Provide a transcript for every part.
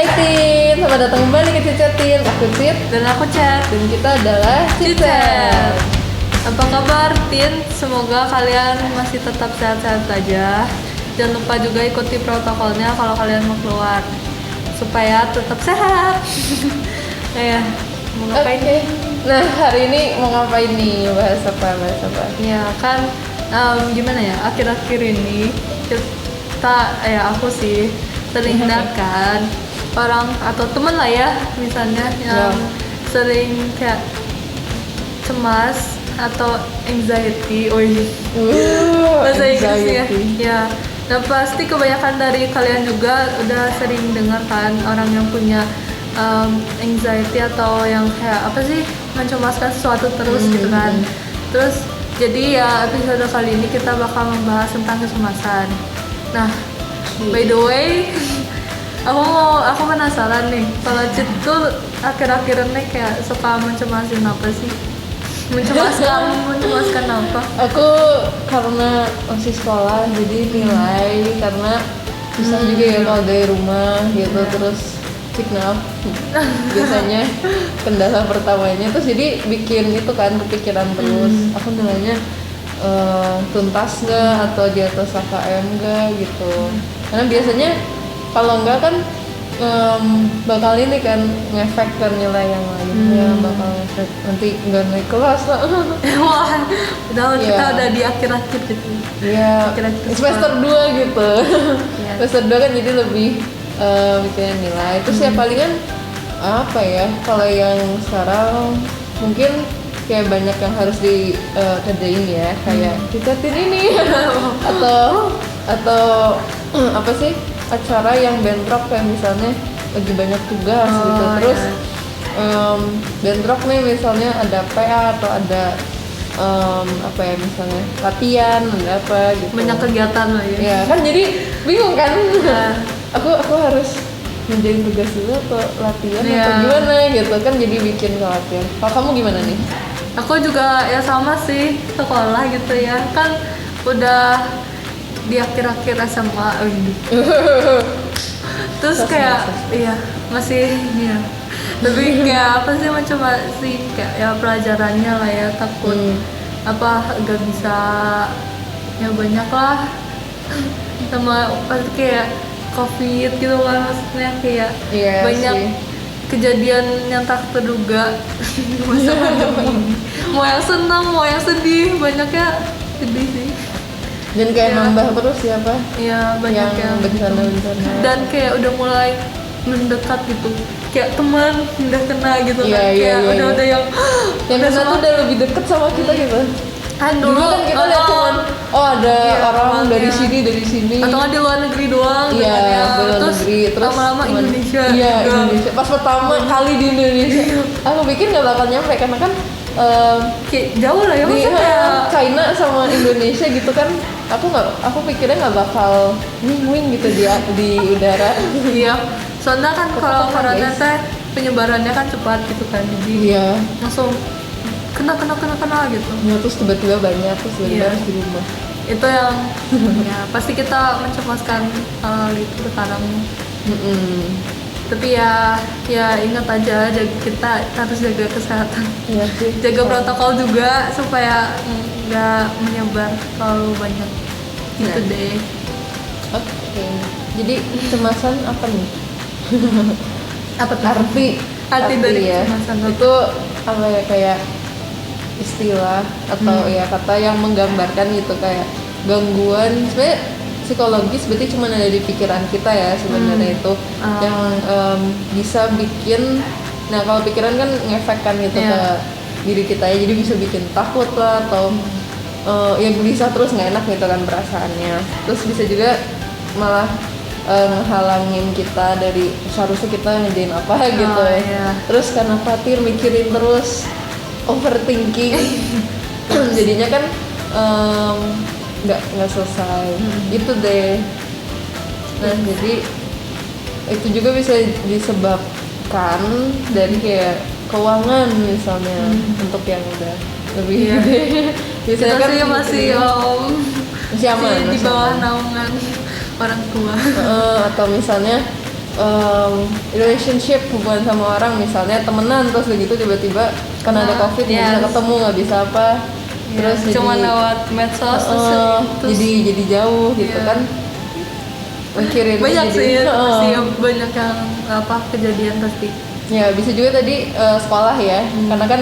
Hai Tin, selamat datang kembali ke Cicetin. Aku Cit Dan aku Chat. dan kita adalah Cicet. Apa kabar Tin? Semoga kalian masih tetap sehat-sehat saja. Jangan lupa juga ikuti protokolnya kalau kalian mau keluar supaya tetap sehat. Ya, mau ngapain? Oke. Nah hari ini mau ngapain nih? Bahas apa? Ya kan, gimana ya? Akhir-akhir ini kita, aku sih terhindarkan orang atau temen lah ya, misalnya yang sering kayak cemas atau anxiety, bahasa Inggrisnya. Ya, dan pasti kebanyakan dari kalian juga udah sering dengar kan orang yang punya anxiety atau yang kayak apa sih, mencemaskan sesuatu terus gitu kan. Terus jadi ya episode kali ini kita bakal membahas tentang kecemasan. Nah, by the way, aku penasaran nih, kalau Cit tuh akhir-akhir ini kayak suka mencemasin apa sih? Mencemaskan apa? Aku karena masih sekolah jadi nilai karena susah juga ya kalau dari rumah gitu terus up biasanya kendala pertamanya terus jadi bikin itu kan kepikiran terus aku nilainya tuntas nggak atau di atas KKM nggak gitu karena biasanya kalau enggak kan bakal ini kan ngefek ke nilai yang lainnya bakal ngefek nanti nggak naik kelas lah. Wah, kita udah di akhir-akhir gitu. Iya, semester 2 gitu. Iya. Semester 2 kan jadi lebih mikirin nilai. Terus ya palingan apa ya? Kalau yang sekarang mungkin kayak banyak yang harus dikerjain ya, kayak cecetin ini atau apa sih? Acara yang bentrok kayak misalnya lagi banyak tugas gitu. Terus bentrok nih misalnya ada PA atau ada apa ya misalnya latihan ada apa gitu Banyak kegiatan lah ya. ya kan jadi bingung kan aku harus ngerjain tugas dulu atau latihan atau gimana gitu kan jadi bikin khawatir. Kalau kamu gimana nih? Aku juga ya sama sih, sekolah gitu ya kan udah di akhir-akhir SMA terus kayak iya masih ya lebih kayak apa sih macam sih kayak ya pelajarannya lah ya takut apa gak bisa ya banyak lah sama pasti kayak COVID gitu kan maksudnya kayak banyak sih. Kejadian yang tak terduga di masa pandemi ini. Mau yang senang mau yang sedih banyaknya sedih sih. Dan kayak nambah terus ya apa? Iya banyak yang bencana-bencana. Dan kayak udah mulai mendekat gitu. Kayak teman udah kena gitu kan. Kayak udah yang kena tuh udah lebih deket sama kita gitu. Kan dulu kan kita lihat cuman ada orang dari sini atau nggak di luar negeri doang. Iya, di luar terus negeri terus lama-lama Indonesia. Iya, Indonesia. Pas pertama kali di Indonesia, aku pikir nggak bakal nyampe karena kan kayak jauh lah ya di maksudnya. China sama Indonesia gitu kan. Aku pikirnya nggak bakal wing gitu di udara. Iya, soalnya kan kalau corona teh penyebarannya kan cepat gitu kan, jadi langsung kena gitu. Ya, terus tiba-tiba banyak terus harus di rumah. Itu yang ya pasti kita mencemaskan hal itu sekarang. Tapi ya ingat aja kita harus jaga kesehatan. Iya sih. Jaga protokol juga supaya nggak menyebar terlalu banyak. Gitu deh. Oke. Jadi kecemasan apa nih? Apa tuh? Arti dari ya. kecemasan Itu apa ya kayak istilah atau ya kata yang menggambarkan gitu kayak gangguan sebenarnya psikologis berarti cuma ada di pikiran kita ya sebenarnya itu yang bisa bikin kalau pikiran kan ngefekkan gitu ke diri kita ya jadi bisa bikin takut lah atau ya gelisah terus nggak enak gitu kan perasaannya terus bisa juga malah ngehalangin kita dari seharusnya kita ngerjain apa gitu terus karena khawatir mikirin terus overthinking jadinya kan nggak selesai itu deh. Nah jadi itu juga bisa disebabkan dari kayak keuangan misalnya untuk yang udah lebih gede biasanya kan masih aman di bawah naungan orang tua atau misalnya relationship, hubungan sama orang, misalnya temenan terus begitu tiba-tiba karena ada covid nggak bisa ketemu, nggak bisa apa, terus cuma jadi lewat medsos terus jadi jauh gitu kan, mikirin banyak jadi, sih pasti banyak yang kejadian pasti. Ya bisa juga tadi sekolah ya, karena kan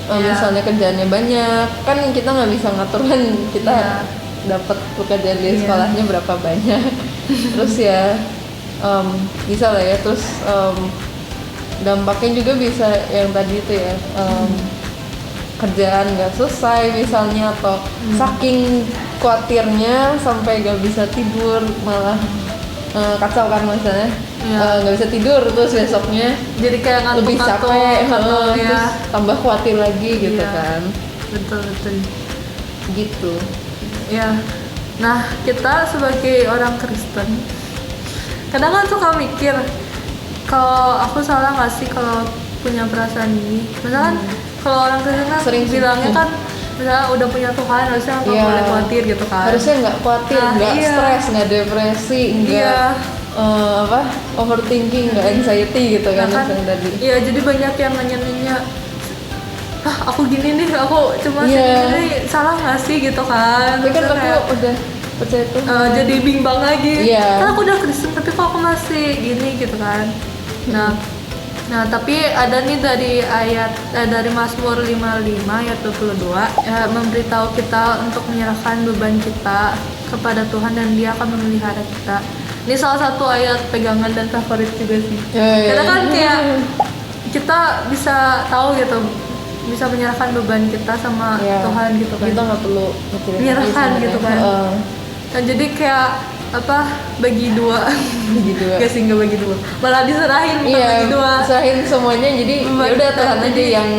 misalnya kerjaannya banyak kan kita nggak bisa ngatur kan kita dapat pekerjaan di sekolahnya berapa banyak. Terus ya bisa lah ya, terus dampaknya juga bisa yang tadi itu ya, kerjaan nggak selesai misalnya, atau saking khawatirnya sampai nggak bisa tidur, malah kacau kan misalnya, nggak bisa tidur terus besoknya jadi kayak lebih capek, terus tambah khawatir lagi gitu kan. Betul Gitu ya. Nah, kita sebagai orang Kristen kadang kan suka mikir, kalau aku salah nggak sih kalau punya perasaan ini. Misalkan kalau orang Kristen kan sering bilangnya kan misalnya udah punya Tuhan harusnya nggak boleh khawatir gitu kan. Harusnya nggak khawatir, nggak stres, nggak depresi, nggak overthinking, nggak anxiety gitu kan tadi. Iya, jadi banyak yang nanya-nanya, aku gini nih, aku cuma segini, salah nggak sih gitu kan. Tapi kan aku udah percaya Tuhan, jadi bimbang lagi. Kan aku udah Kristen tapi kok aku masih gini gitu kan. Nah tapi ada nih dari Mazmur 55 ayat 22 memberitahu kita untuk menyerahkan beban kita kepada Tuhan dan Dia akan memelihara kita. Ini salah satu ayat pegangan dan favorit juga sih. Karena kan kayak kita bisa tahu gitu, bisa menyerahkan beban kita sama Tuhan gitu kan. Kita nggak perlu menyerahkan gitu kan. Nah, jadi kayak bagi dua gak sih, nggak bagi dua, malah diserahin, bukan bagi dua, serahin semuanya, jadi udah Tuhan aja yang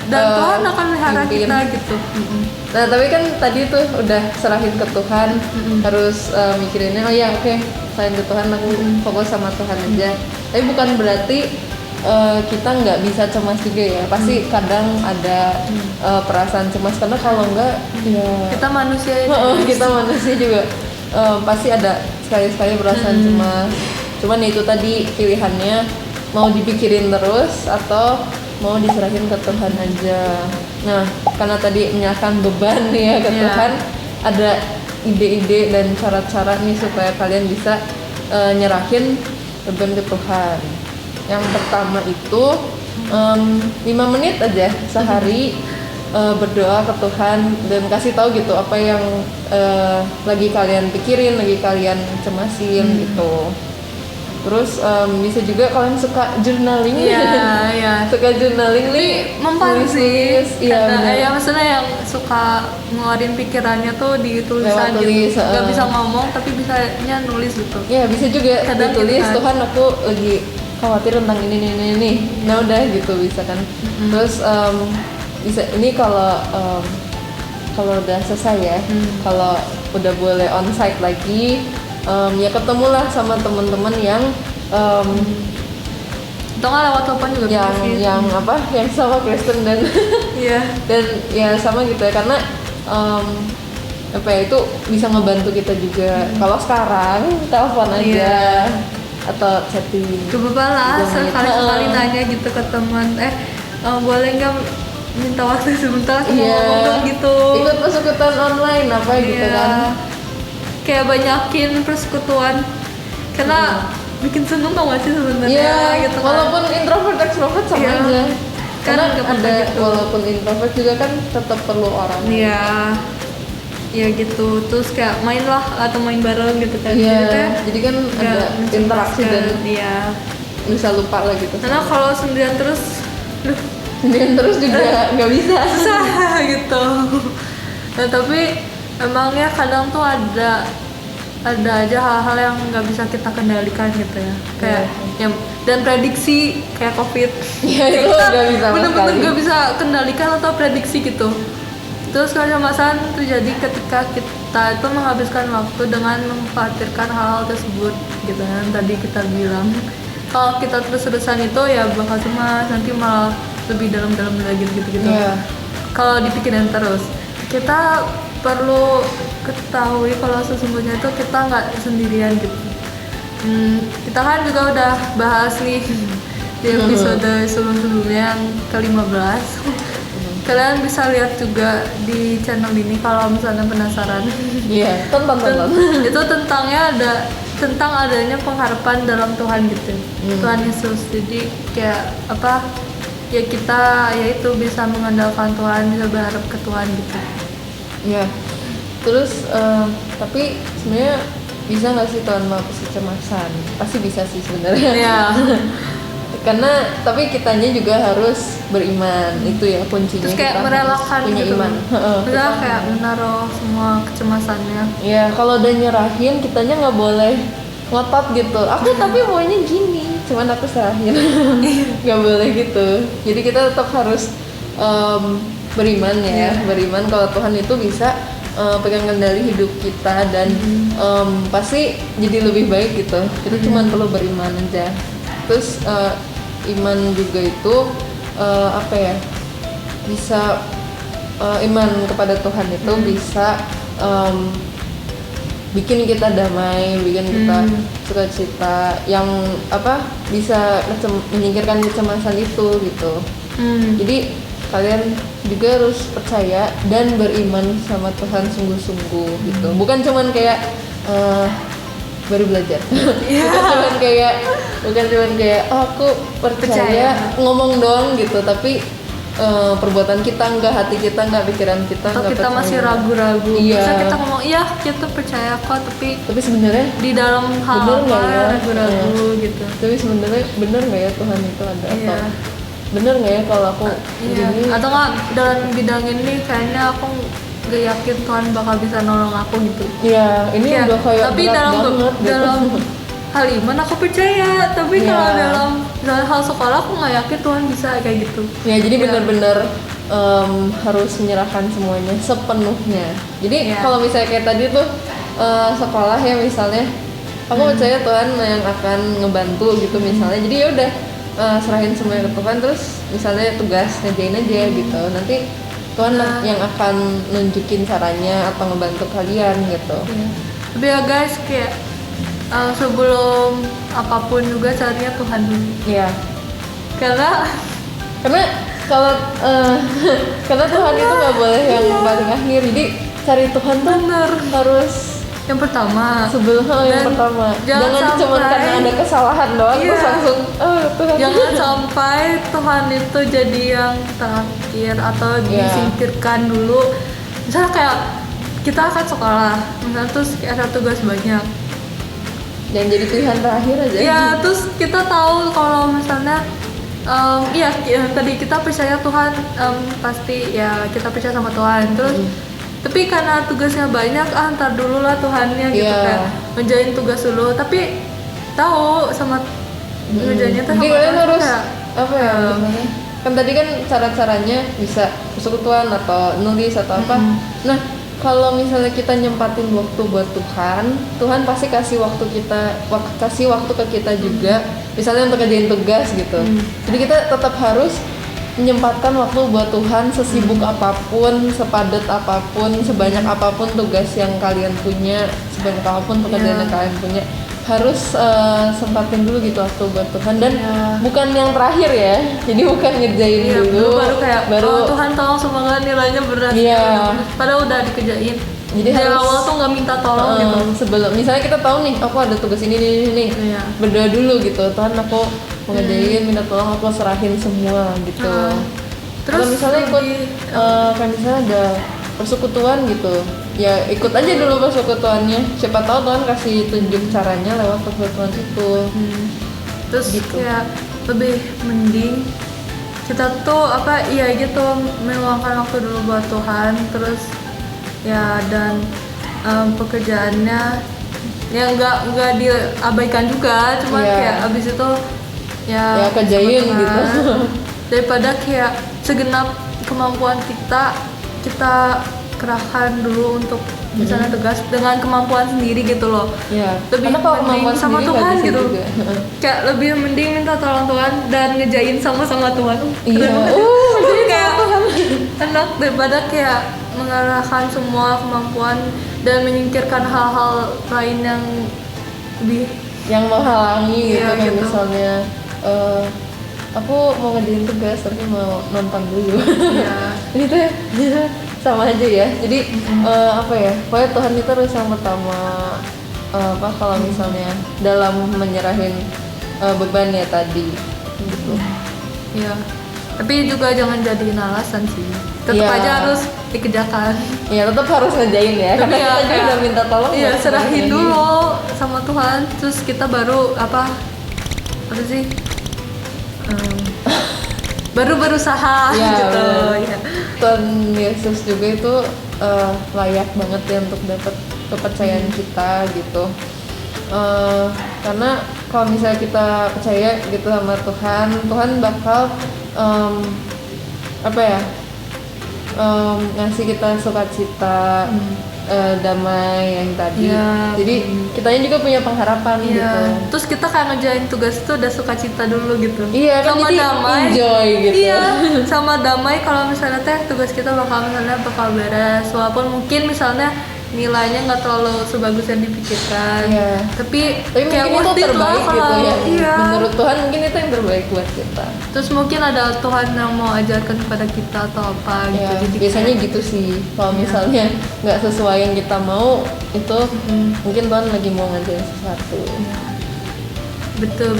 dan Tuhan akan melihara kita gitu. Nah tapi kan tadi tuh udah serahin ke Tuhan, harus mikirinnya serahin ke Tuhan, aku fokus sama Tuhan aja. Tapi bukan berarti kita nggak bisa cemas juga ya, pasti kadang ada perasaan cemas, karena kalau nggak kita manusia juga pasti ada sekali-sekali perasaan cemas. Cuman itu tadi pilihannya, mau dipikirin terus atau mau diserahin ke Tuhan aja. Nah karena tadi menyerahkan beban nih ya ke Tuhan, ada ide-ide dan cara-cara nih supaya kalian bisa nyerahin beban ke Tuhan. Yang pertama itu 5 menit aja sehari berdoa ke Tuhan dan kasih tahu gitu apa yang lagi kalian pikirin, lagi kalian cemasin gitu. Terus bisa juga kalian suka journaling, suka journaling nih, mempan sih. Iya, maksudnya yang suka ngeluarin pikirannya tuh di tulisan gitu, nggak bisa ngomong tapi bisanya nulis gitu. Iya bisa juga kadang ditulis gitu kan. Tuhan aku lagi khawatir tentang ini. Nah udah gitu bisa kan. Terus bisa ini kalau udah selesai ya, kalau udah boleh onsite lagi, ya ketemulah sama teman-teman yang atau nggak lewat telepon juga yang sama Kristen dan dan ya sama gitu ya, karena itu bisa ngebantu kita juga. Kalau sekarang telepon aja atau chatting, coba lah sekali-sekali nanya gitu ke teman, boleh nggak minta waktu sebentar ngomong gitu, ikut persekutuan online gitu kan, kayak banyakin persekutuan karena bikin seneng tau gak sih sebenarnya gitu kan. Walaupun introvert extrovert sama aja karena ada gitu. Walaupun introvert juga kan tetap perlu orang gitu, terus kayak main lah atau main bareng gitu kan. Jadi kan ada interaksi dan bisa lupa lah gitu. Karena kalau sendirian terus juga nggak bisa, susah gitu. Nah tapi emangnya kadang tuh ada aja hal-hal yang nggak bisa kita kendalikan gitu ya, kayak yang dan prediksi kayak COVID, itu nggak bisa, bener-bener nggak bisa kendalikan atau prediksi gitu. Terus kecemasan terjadi ketika kita itu menghabiskan waktu dengan mengkhawatirkan hal tersebut gitu kan. Tadi kita bilang kalau kita terus-terusan itu ya bakal cemas, nanti malah lebih dalam-dalam lagi gitu. Kalau dipikirin terus, kita perlu ketahui kalau sesungguhnya itu kita nggak sendirian gitu. Kita kan juga udah bahas nih di episode sebelum-sebelumnya yang ke-15. Kalian bisa lihat juga di channel ini kalau misalnya penasaran. Iya, tonton. Itu tentang adanya pengharapan dalam Tuhan gitu. Tuhan Yesus. Jadi kayak apa? Ya kita yaitu bisa mengandalkan Tuhan, bisa berharap ke Tuhan gitu. Iya. Terus tapi sebenarnya bisa nggak sih Tuhan menghapus kecemasan? Pasti bisa sih sebenarnya. Iya. Karena tapi kitanya juga harus beriman, itu ya kuncinya. Terus kayak kita merelakan punya gitu. iman. Kita kayak menaruh semua kecemasannya. Ya kalau udah nyerahin, kitanya nggak boleh ngotot gitu. Aku tapi maunya gini, cuman aku serahin. Nggak boleh gitu. Jadi kita tetap harus beriman ya, beriman kalau Tuhan itu bisa pegang kendali hidup kita dan pasti jadi lebih baik gitu. Kita cuma perlu beriman aja. Terus iman juga itu apa ya, bisa iman kepada Tuhan itu bisa bikin kita damai, bikin kita sukacita, yang apa bisa menyingkirkan kecemasan itu gitu. Jadi kalian juga harus percaya dan beriman sama Tuhan sungguh-sungguh gitu. Bukan cuman kayak baru belajar. bukan cuman kayak oh, aku percaya ngomong doang gitu, tapi perbuatan kita enggak, hati kita enggak, pikiran kita atau enggak kita percaya. masih ragu-ragu. Iya. Bisa kita ngomong iya kita percaya kok, tapi sebenarnya di dalam hal bener apa nggak ya? ragu-ragu gitu. Tapi sebenarnya bener nggak ya Tuhan itu ada? Iya. Atau bener nggak ya kalau aku Iya. gini? Atau nggak dalam bidang ini kayaknya aku gak yakin Tuhan bakal bisa nolong aku gitu. Iya, ini Ya, udah kayak tapi berat dalam banget gitu. dalam hal iman aku percaya, tapi Iya. kalau dalam hal sekolah aku nggak yakin Tuhan bisa kayak gitu. Ya jadi Iya. benar-benar harus menyerahkan semuanya sepenuhnya. Jadi Iya. kalau misalnya kayak tadi tuh sekolah ya misalnya, aku percaya Tuhan yang akan ngebantu gitu misalnya. Jadi ya udah serahin semuanya ke Tuhan, terus misalnya tugas ngerjain aja gitu. Nanti Tuhan yang akan nunjukin caranya atau ngebantu kalian gitu. Iya. Tapi ya guys kayak sebelum apapun juga caranya Tuhan dulu. Iya. Karena Kalau karena Tuhan itu nggak boleh yang paling akhir. Jadi cari Tuhan tuh bener. harus Yang pertama sebelum yang Dan pertama. jangan cuma sampai- karena ada kesalahan doang Iya. terus langsung Tuhan. jangan sampai Tuhan itu jadi yang terakhir atau Iya. disingkirkan dulu. Misalnya kayak kita akan sekolah, misalnya terus kayak ada tugas banyak. Jangan jadi pilihan terakhir aja. Ya terus kita tahu kalau misalnya tadi kita percaya Tuhan, pasti ya kita percaya sama Tuhan. Terus tapi karena tugasnya banyak, ntar dulu lah Tuhannya gitu. Iya. Kayak ngerjain tugas dulu, tapi tahu sama ngerjainnya tuh Jadi sama kalian Tuhan harus kayak, apa ya? Gimana? Kan tadi kan cara-caranya bisa persekutuan atau nulis atau apa. Nah, kalau misalnya kita nyempatin waktu buat Tuhan pasti kasih waktu ke kita juga. Misalnya untuk kerjain tugas gitu. Jadi kita tetap harus menyempatkan waktu buat Tuhan sesibuk apapun, sepadat apapun, sebanyak apapun tugas yang kalian punya, sebanyak apapun pekerjaan yang kalian punya, harus sempatin dulu gitu waktu buat Tuhan. Dan bukan yang terakhir ya, jadi bukan ngerjain dulu baru kayak Tuhan tolong semoga nilainya berat. Iya. Padahal udah dikerjain. Jadi dari harus awal tuh nggak minta tolong gitu. Sebelum misalnya kita tahu nih, aku ada tugas ini Iya. berdoa dulu gitu, Tuhan aku mau ngerjain, minta tolong, aku serahin semua gitu. Kalau misalnya ikut kayak misalnya ada persekutuan gitu, ya ikut aja dulu persekutuannya, siapa tahu Tuhan kasih tunjuk caranya lewat persekutuan itu. Terus Gitu. kayak lebih mending kita tuh gitu meluangkan waktu dulu buat Tuhan. Terus ya dan pekerjaannya ya nggak diabaikan juga, cuma kayak abis itu ya kerjain sama gitu. Tuhan. Daripada kayak segenap kemampuan kita kerahkan dulu untuk misalnya tugas dengan kemampuan sendiri gitu loh. Iya. Lebih Karena kalau mending kemampuan sama sendiri Tuhan nggak bisa gitu. juga. Kayak lebih mending minta tolong Tuhan dan ngejain sama-sama Tuhan. Iya. Jadi kayak enak daripada kayak mengarahkan semua kemampuan dan menyingkirkan hal-hal lain yang lebih yang menghalangi gitu Iya, kayak gitu. misalnya aku mau ngerjain tugas tapi mau nonton dulu. Iya. Itu ya sama aja ya. Jadi apa ya? Pokoknya Tuhan itu harus yang pertama apa kalau misalnya dalam menyerahin beban ya tadi gitu. Iya. Tapi juga jangan jadiin alasan sih. Tetap Iya. aja harus dikerjakan. Ya tetap harus ngerjain ya. Tapi Karena ya, kita juga kayak- udah minta tolong. Iya, buat serahin ngerjain. dulu sama Tuhan. Terus kita baru apa sih? Baru berusaha Iya, gitu. bener. Ya. Tuhan Yesus juga itu layak banget ya untuk dapat kepercayaan kita gitu. Karena kalau misalnya kita percaya gitu sama Tuhan, Tuhan bakal apa ya ngasih kita sukacita, damai yang tadi. Iya, Jadi kitanya juga punya pengharapan Iya. gitu. Terus kita kayak ngerjain tugas itu udah sukacita dulu gitu. Iya kan, sama jadi damai. enjoy gitu. Iya, sama damai kalau misalnya tugas kita bakal beres walaupun mungkin misalnya nilainya nggak terlalu sebagus yang dipikirkan. Iya. Tapi Tapi kayak mungkin itu worth it lah terbaik gitu kalau- ya. Iya. Menurut Tuhan mungkin itu yang terbaik buat kita. Terus mungkin ada Tuhan yang mau ajarkan kepada kita atau apa gitu. Ya, Jadi biasanya kayak- gitu sih. Kalau misalnya nggak sesuai yang kita mau, itu mungkin Tuhan lagi mau ngajarin sesuatu. Betul.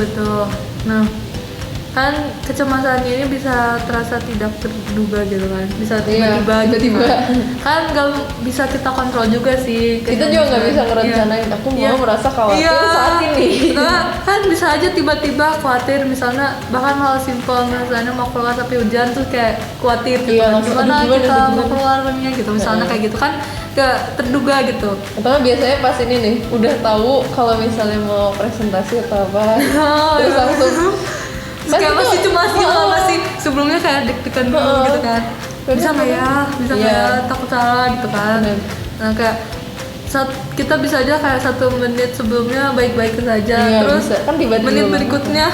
Nah, kan kecemasan ini bisa terasa tidak terduga gitu kan, bisa Iya, tiba-tiba gitu tiba-tiba. kan nggak bisa kita kontrol juga sih. Kita juga nggak bisa ngerencanain. Aku mau merasa khawatir saat ini. Nah, kan bisa aja tiba-tiba khawatir, misalnya bahkan hal simpel misalnya mau keluar tapi hujan tuh kayak khawatir gitu. Iya, kan. langsung, Gimana aduh, kita gimana? mau keluarnya gitu, misalnya kayak gitu kan nggak terduga gitu. Atau biasanya pas ini nih, udah tahu kalau misalnya mau presentasi atau apa, terus langsung Terus kayak Pasti masih tuh, cemas gitu kan, masih sebelumnya kayak deg-degan dulu gitu kan, bisa nggak ya, bisa nggak Iya. ya, takut salah gitu kan. Bener. Nah kayak kita bisa aja kayak 1 menit sebelumnya baik-baik saja, Iya, terus bisa. Kan tiba-tiba menit banget. berikutnya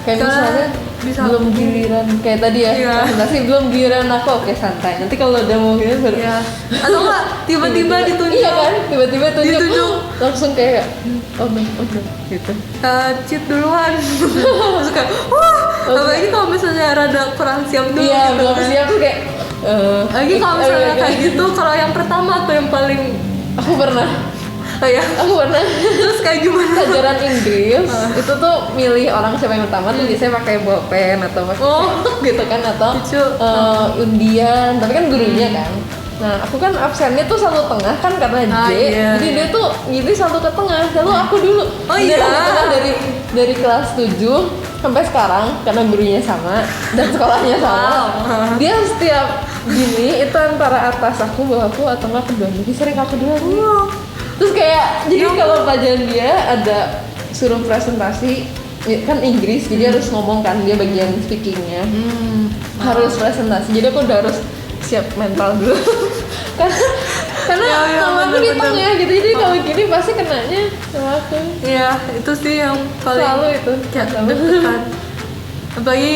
kayak Karena misalnya bisa belum giliran kayak tadi ya, Iya. presentasi belum giliran aku, oke santai. Nanti kalau udah mau gitu baru ya, atau enggak tiba-tiba ditunjuk Iya kan, tiba-tiba tunjuk, Ditunjuk. langsung kayak oh no gitu. cheat duluan. Terus kayak wah, apalagi kalau misalnya rada kurang siap dulu Iya, gitu belum kan. siap tuh kayak Lagi kalau misalnya kayak gitu, kalau yang pertama tuh yang paling aku pernah terus kayak gimana? pelajaran Inggris itu tuh milih orang siapa yang pertama tuh biasanya pakai bolpen atau pakai cetak gitu kan, atau Lucu. undian, tapi kan gurunya kan. Nah aku kan absennya tuh selalu tengah kan karena J, Iya. jadi dia tuh milih selalu ke tengah, lalu aku dulu. Oh Dia iya? di tengah dari kelas 7 sampai sekarang karena gurunya sama dan sekolahnya sama. Wow. Dia setiap gini itu antara atas aku, bawahku, atau enggak kedua, jadi sering aku dulu. Terus kayak jadi kalau pelajaran dia ada suruh presentasi kan Inggris, jadi harus ngomong kan, dia bagian speakingnya harus presentasi, jadi aku udah harus siap mental dulu. karena Ya, kalau aku di bener-bener. tengah gitu, jadi kalau gini pasti kenanya sama aku. Iya, itu sih yang paling Selalu itu. kayak deg-degan. Apalagi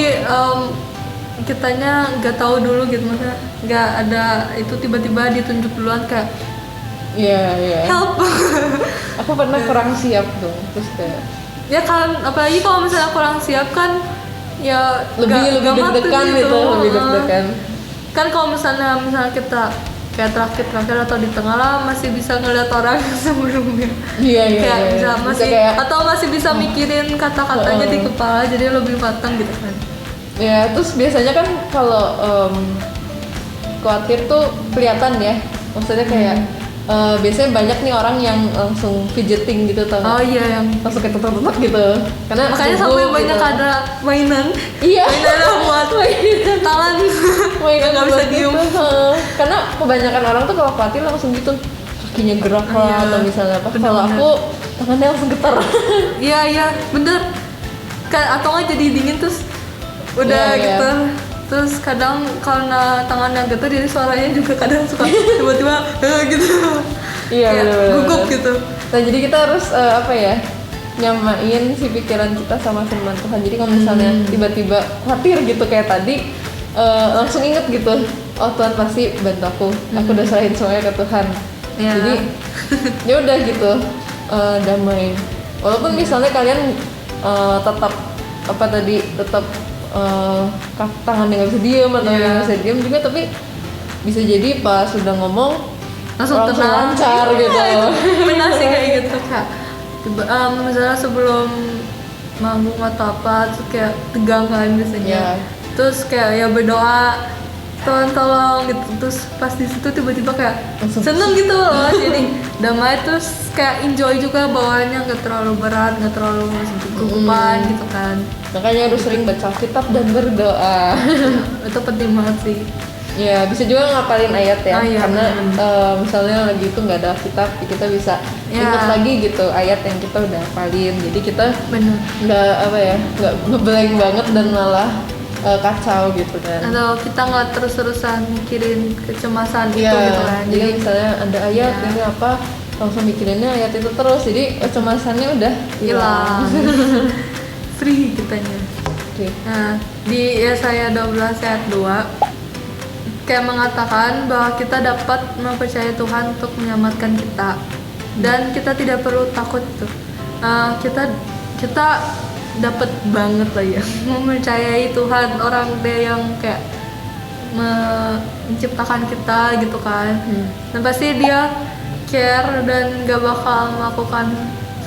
kitanya nggak tahu dulu gitu, maksudnya nggak ada itu tiba-tiba ditunjuk duluan kayak Iya. help. Aku pernah kurang siap tuh, terus kayak Ya kan, apalagi kalau misalnya kurang siap kan ya lebih nggak mateng deg-degan gitu, lebih deg-degan. Kan kalau misalnya kita kayak terakhir atau di tengah lah masih bisa ngeliat orang sebelumnya. Iya. Kayak bisa masih kayak atau masih bisa mikirin kata-katanya di kepala, jadi lebih matang gitu kan. ya, terus biasanya kan kalau khawatir tuh kelihatan ya, maksudnya kayak biasanya banyak nih orang yang langsung fidgeting gitu, tau nggak? Oh iya, yang Langsung kayak tutup gitu, karena makanya sibuk sampai banyak gitu. ada mainan Iya. mainan buat tangan Mainan nggak bisa buat diem. gitu. Karena kebanyakan orang tuh kalau khawatir langsung gitu, kakinya gerak lah, Iya. atau misalnya apa. Bener-bener. Kalau aku tangannya langsung getar. Iya bener kan, atau nggak jadi dingin terus udah Iya. gitu. Terus kadang karena tangannya getar jadi suaranya juga kadang suka tiba-tiba gitu. Iya, Kayak bener-bener. gugup gitu. Nah jadi kita harus apa ya, nyamain si pikiran kita sama firman Tuhan. Jadi kalau misalnya tiba-tiba khawatir gitu kayak tadi, langsung inget gitu, oh Tuhan pasti bantu aku udah serahin semuanya ke Tuhan. Iya. Jadi ya udah gitu, damai. Walaupun misalnya kalian tetap apa tadi tetap tangannya nggak bisa diem atau nggak bisa diem juga, tapi bisa jadi pas sudah ngomong langsung tenang, lancar gitu. Benar sih kayak gitu Kak. Misalnya sebelum manggung atau apa terus kayak tegang kan biasanya. Terus kayak ya berdoa Tuhan tolong gitu, terus pas di situ tiba-tiba kayak seneng gitu loh, jadi damai, terus kayak enjoy juga bawaannya, nggak terlalu berat, nggak terlalu kegugupan gitu kan. Makanya harus sering baca kitab dan berdoa. Itu penting banget sih. Ya bisa juga ngapalin ayat ya, Iya, karena misalnya lagi itu nggak ada kitab, kita bisa ingat lagi gitu ayat yang kita udah hafalin, jadi kita nggak apa ya, nggak ngeblank banget dan malah kacau gitu kan. Atau kita nggak terus-terusan mikirin kecemasan itu gitu kan. Jadi misalnya ada ayat ini apa, langsung mikirinnya ayat itu terus, jadi kecemasannya udah hilang. Free kitanya. Nah, di Yesaya 12 ayat 2 kayak mengatakan bahwa kita dapat mempercayai Tuhan untuk menyelamatkan kita dan kita tidak perlu takut tuh. Kita dapat banget lah ya mempercayai Tuhan, orang dia yang kayak menciptakan kita gitu kan. Dan pasti dia care dan gak bakal melakukan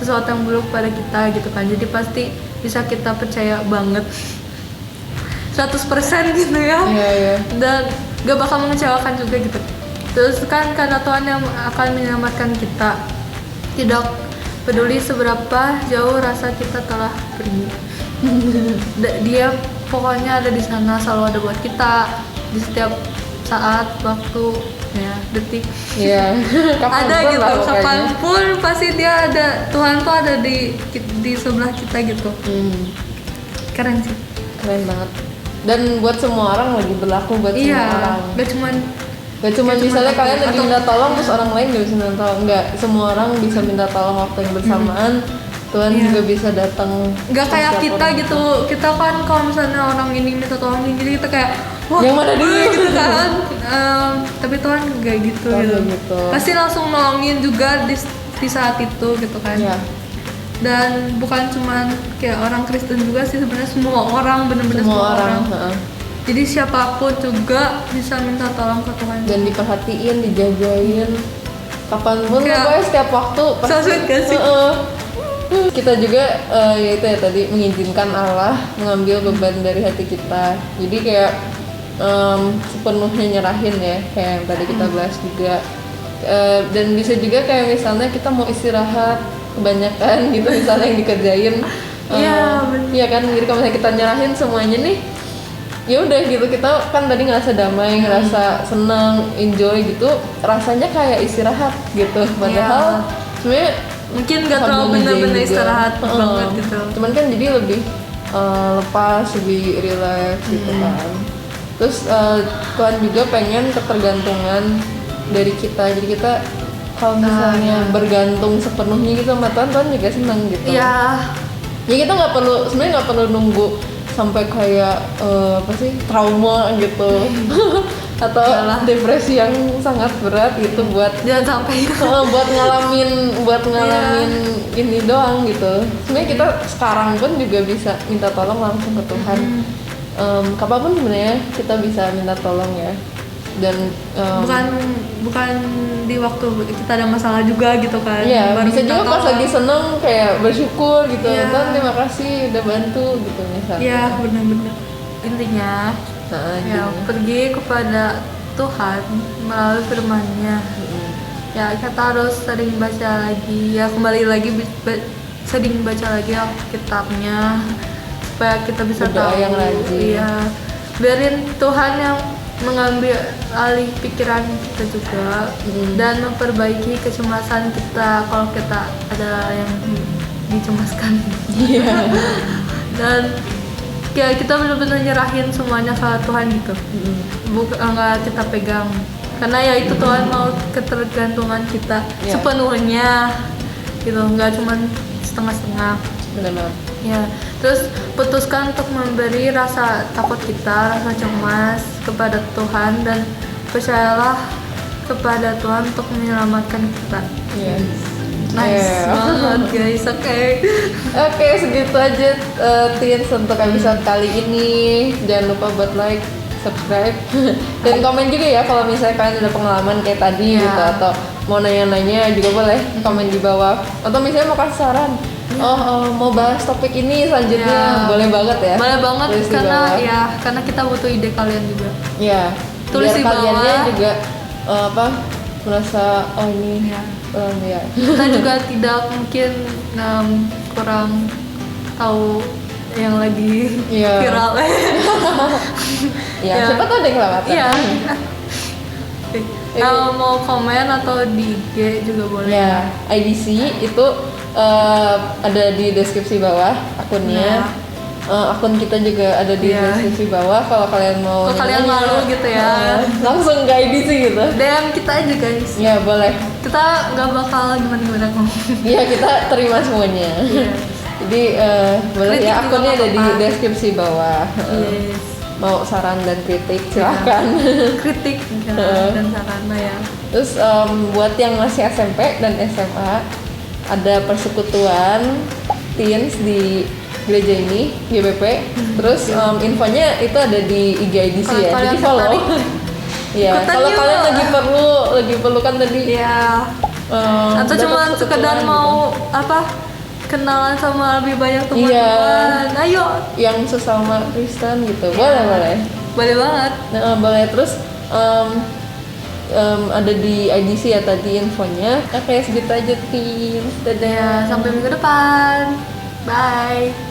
sesuatu yang buruk pada kita gitu kan. Jadi pasti bisa kita percaya banget 100% gitu ya. Dan gak bakal mengecewakan juga gitu. Terus kan karena Tuhan yang akan menyelamatkan kita, tidak peduli seberapa jauh rasa kita telah pergi. Dia pokoknya ada di sana, selalu ada buat kita di setiap saat, waktu, ya, detik. Ada gitu, kapanpun pasti dia ada. Tuhan tuh ada di sebelah kita gitu. Keren sih. Keren banget. Dan buat semua orang lagi berlaku buat semua orang. Gak cuma misalnya kalian lagi minta tolong terus orang lain gak bisa minta tolong. Enggak, semua orang bisa minta tolong waktu yang bersamaan. Tuhan juga bisa datang. Gak kayak kita gitu. Kita kan kalau misalnya orang ini minta tolong jadi kita kayak wah, yang mana dulu gitu kan. Tapi Tuhan gak gitu gitu. Pasti langsung nolongin juga di saat itu gitu kan. Dan bukan cuman kayak orang Kristen juga sih, sebenarnya semua orang, benar-benar semua orang. Jadi siapapun juga bisa minta tolong ke Tuhan dan diperhatiin, dijagain kapanpun, pokoknya setiap waktu pasti. Kita juga ya itu ya tadi, mengizinkan Allah mengambil beban dari hati kita. Jadi kayak sepenuhnya nyerahin ya, kayak yang tadi kita bahas juga. Dan bisa juga kayak misalnya kita mau istirahat kebanyakan gitu misalnya yang dikerjain. Iya kan, jadi kalau misalnya kita nyerahin semuanya nih, ya udah gitu, kita kan tadi ngerasa damai, ngerasa senang, enjoy gitu, rasanya kayak istirahat gitu. Padahal sebenarnya mungkin nggak terlalu benar-benar istirahat banget gitu. Cuman kan jadi lebih lepas, lebih relax gitu kan. Terus Tuhan juga pengen ketergantungan dari kita, jadi kita kalau misalnya bergantung sepenuhnya gitu sama Tuhan, Tuhan juga senang gitu. Ya kita sebenarnya nggak perlu nunggu sampai kayak apa sih, trauma gitu atau depresi yang sangat berat gitu buat jangan sampai buat ngalamin ini doang gitu. Sebenarnya kita sekarang pun juga bisa minta tolong langsung ke Tuhan. Kapanpun sebenarnya kita bisa minta tolong ya. Dan bukan di waktu kita ada masalah juga gitu kan. Bisa juga pas lagi seneng kayak bersyukur gitu. Dan terima kasih udah bantu gitu misalnya. Iya, benar-benar. Intinya pergi kepada Tuhan melalui firman-Nya. Ya, kita harus sering baca lagi. Ya, kembali lagi sering baca lagi kitabnya supaya kita bisa berdoa tahu yang rajin. Iya. Biarin Tuhan yang mengambil alih pikiran kita juga dan memperbaiki kecemasan kita kalau kita ada yang dicemaskan. Dan ya kita benar-benar nyerahin semuanya ke Tuhan gitu. Bukan nggak kita pegang, karena ya itu Tuhan mau ketergantungan kita sepenuhnya gitu, nggak cuma setengah-setengah. Benar. Ya, terus putuskan untuk memberi rasa takut kita, rasa cemas kepada Tuhan, dan percayalah kepada Tuhan untuk menyelamatkan kita. Nice Yeah. banget guys, oke. Oke, segitu aja Teens untuk episode kali ini. Jangan lupa buat like, subscribe, dan komen juga ya kalau misalnya kalian ada pengalaman kayak tadi Iya. gitu, atau mau nanya-nanya juga boleh komen di bawah, atau misalnya mau kasih saran, mau bahas topik ini selanjutnya, Iya. boleh banget ya. Boleh banget Tulis di karena bawah. ya karena kita butuh ide kalian juga. Ya, Tulis biar di kaliannya bawah. juga merasa ini Ya. ya. Kita juga tidak mungkin kurang tahu yang lagi Iya. viral. Ya, Ya. siapa tahu ada yang kelewatan. Iya. Mau komen atau di IG juga boleh. Ya, IDC itu ada di deskripsi bawah akunnya. Akun kita juga ada di Iya. deskripsi bawah. Kalau kalian mau Kalau kalian nanya, malu gitu ya. langsung ke IDC gitu. DM kita aja guys. Ya boleh. Kita nggak bakal gimana ngomong. Iya, kita terima semuanya. Iya. Jadi boleh Kritik ya, juga akunnya ada di nggak apa-apa. deskripsi bawah. Yes. Mau saran dan kritik silahkan. Kritik ya, dan saran ya. Terus buat yang masih SMP dan SMA, ada persekutuan teens di gereja ini, GBP. Terus infonya itu ada di IG IDC Kalau ya, kalian jadi follow. tertarik, Iya, ikutan kalau yuk. kalian lagi perlu kan tadi. Iya. Atau dapat cuma persekutuan sekedar gitu. mau kenalan sama lebih banyak teman-teman. Iya. Ayo. Yang sesama Kristen gitu, Iya. boleh. Boleh banget. Nah, boleh. Terus ada di IDC ya tadi infonya. Oke, segitu aja teens. Dadah. Ya, sampai minggu depan. Bye.